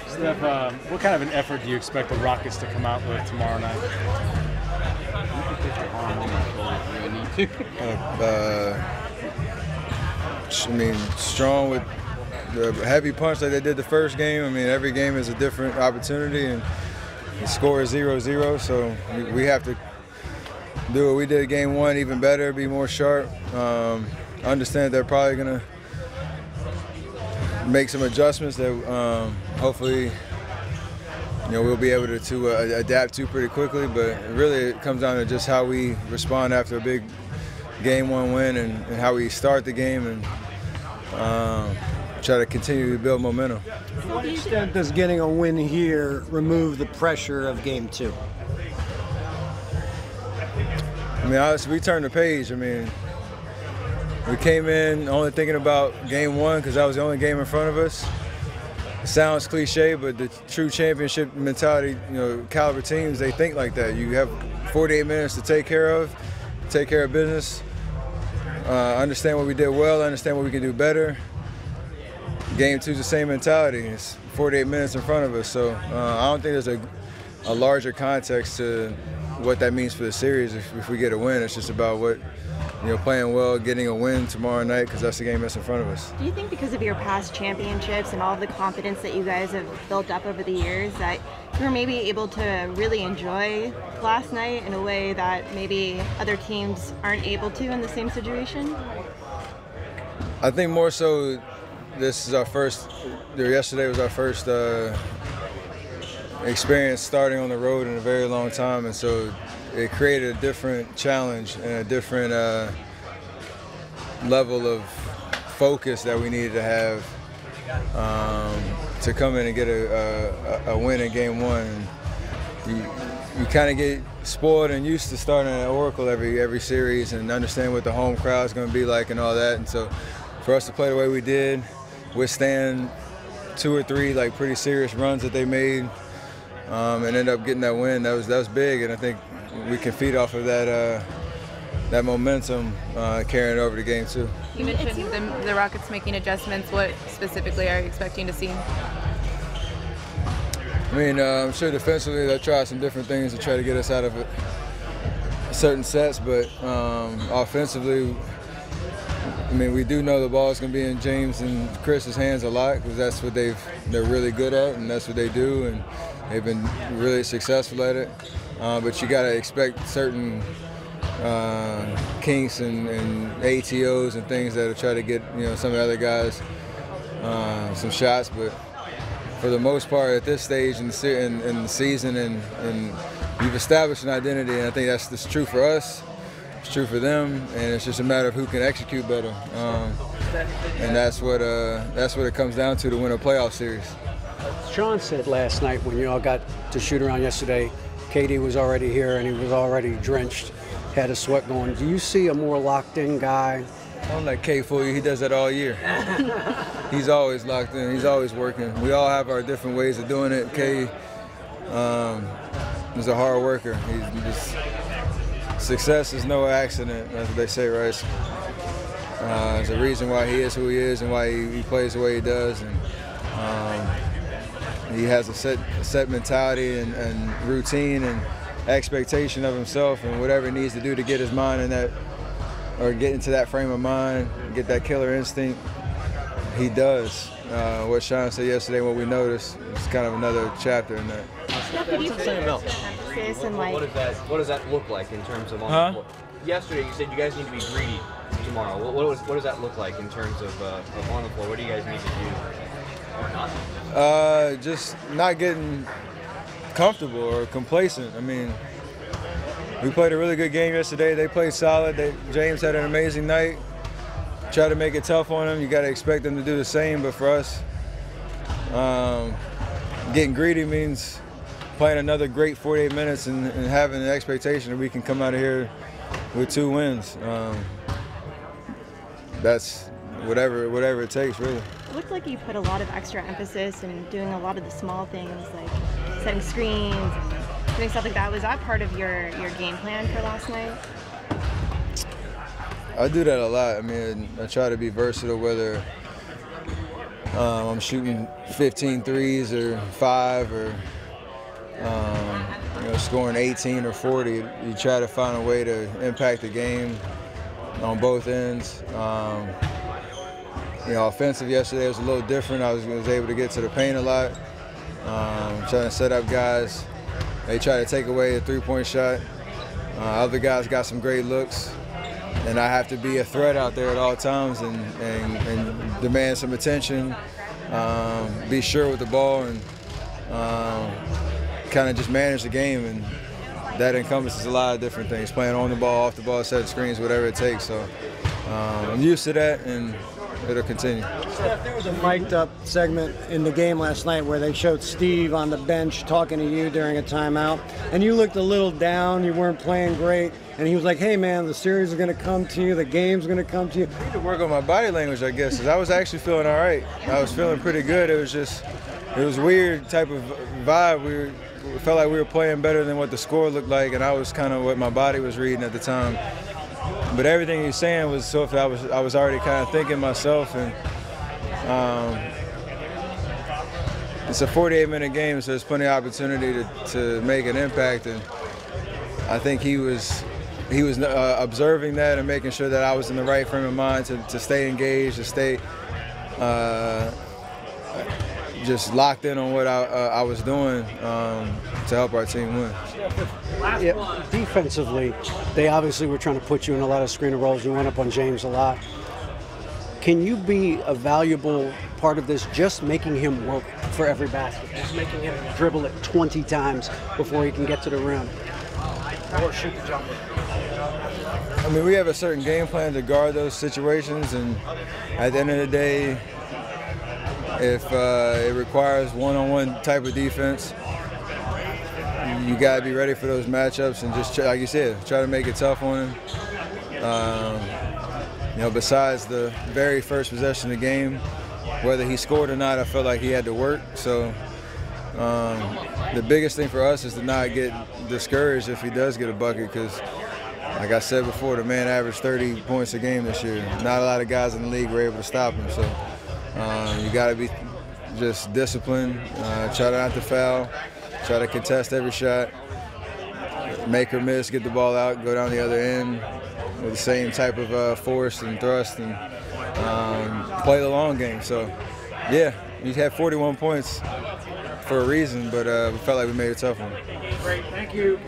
Steph, what kind of an effort do you expect the Rockets to come out with tomorrow night? I mean, strong with the heavy punch like they did the first game. I mean, every game is a different opportunity, and the score is 0-0, so we have to do what we did game one even better, be more sharp. Understand they're probably going to make some adjustments that hopefully we'll be able to adapt to pretty quickly, but really it comes down to just how we respond after a big game one win and how we start the game and try to continue to build momentum. To what extent does getting a win here remove the pressure of game two? I mean, honestly, we turned the page. I mean, we came in only thinking about game one because that was the only game in front of us. It sounds cliche, but the true championship mentality, caliber teams, they think like that. You have 48 minutes to take care of business, understand what we did well, understand what we can do better. Game two's the same mentality. It's 48 minutes in front of us, so I don't think there's a larger context to what that means for the series. If we get a win, it's just about playing well, getting a win tomorrow night because that's the game that's in front of us. Do you think because of your past championships and all of the confidence that you guys have built up over the years that you were maybe able to really enjoy last night in a way that maybe other teams aren't able to in the same situation? I think more so this is our first, yesterday was our first experience starting on the road in a very long time, and so it created a different challenge and a different level of focus that we needed to have to come in and get a win in game one. You kind of get spoiled and used to starting at Oracle every series and understand what the home crowd's going to be like and all that, and so for us to play the way we did, withstand 2 or 3 pretty serious runs that they made, and end up getting that win. That was big, and I think we can feed off of that momentum carrying over to game two. You mentioned the Rockets making adjustments. What specifically are you expecting to see? I mean, I'm sure defensively they'll try some different things to try to get us out of certain sets, but offensively, I mean, we do know the ball is going to be in James and Chris's hands a lot because that's what they're really good at, and that's what they do, and they've been really successful at it. But you got to expect certain kinks and ATOs and things that'll try to get some of the other guys some shots. But for the most part, at this stage in the season, and you've established an identity, and I think that's true for us. It's true for them, and it's just a matter of who can execute better, and that's what it comes down to win a playoff series. Sean said last night when you all got to shoot around yesterday, KD was already here and he was already drenched, had a sweat going. Do you see a more locked-in guy? Don't let K fool you. He does that all year. He's always locked in. He's always working. We all have our different ways of doing it. K is a hard worker. Success is no accident. That's what they say, right? There's a reason why he is who he is and why he plays the way he does. And he has a set mentality and routine and expectation of himself and whatever he needs to do to get his mind in that, or get into that frame of mind, get that killer instinct, he does. What Sean said yesterday, what we noticed, is kind of another chapter in that. What does that look like in terms of on the floor? Yesterday you said you guys need to be greedy tomorrow. What does that look like in terms of on the floor? What do you guys need to do or not? Just not getting comfortable or complacent. I mean, we played a really good game yesterday. They played solid. James had an amazing night. Try to make it tough on them. You got to expect them to do the same. But for us, getting greedy means playing another great 48 minutes and having an expectation that we can come out of here with 2 wins. That's whatever it takes, really. It looked like you put a lot of extra emphasis in doing a lot of the small things, like setting screens, doing stuff like that. Was that part of your game plan for last night? I do that a lot. I mean, I try to be versatile, whether I'm shooting 15 threes or 5 or scoring 18 or 40. You try to find a way to impact the game on both ends. Offensive yesterday was a little different. I was able to get to the paint a lot, trying to set up guys. They try to take away a three-point shot. Other guys got some great looks, and I have to be a threat out there at all times and demand some attention, be sure with the ball, and kind of just manage the game. And that encompasses a lot of different things, playing on the ball, off the ball, setting screens, whatever it takes. So I'm used to that, and it'll continue. Steph, there was a mic'd up segment in the game last night where they showed Steve on the bench talking to you during a timeout, and you looked a little down, you weren't playing great, and he was like, hey man, the series is going to come to you, the game's going to come to you. I need to work on my body language, I guess, because I was actually feeling all right. I was feeling pretty good. It was weird type of vibe. We felt like we were playing better than what the score looked like, and I was kind of what my body was reading at the time. But everything he was saying was stuff that I was already kind of thinking myself, and it's a 48-minute game, so there's plenty of opportunity to make an impact. And I think he was observing that and making sure that I was in the right frame of mind to stay engaged, to stay just locked in on what I was doing to help our team win. Yeah, defensively, they obviously were trying to put you in a lot of screener roles. You went up on James a lot. Can you be a valuable part of this, just making him work for every basket, just making him dribble it 20 times before he can get to the rim or shoot the jumper? I mean, we have a certain game plan to guard those situations, and at the end of the day, if it requires one-on-one type of defense, you got to be ready for those matchups and just, like you said, try to make it tough on him. Besides the very first possession of the game, whether he scored or not, I felt like he had to work. So the biggest thing for us is to not get discouraged if he does get a bucket, because, like I said before, the man averaged 30 points a game this year. Not a lot of guys in the league were able to stop him. So you got to be just disciplined, try not to foul, try to contest every shot, make or miss, get the ball out, go down the other end with the same type of force and thrust, and play the long game. So, yeah, we had 41 points for a reason, but we felt like we made it tough one. Great, thank you.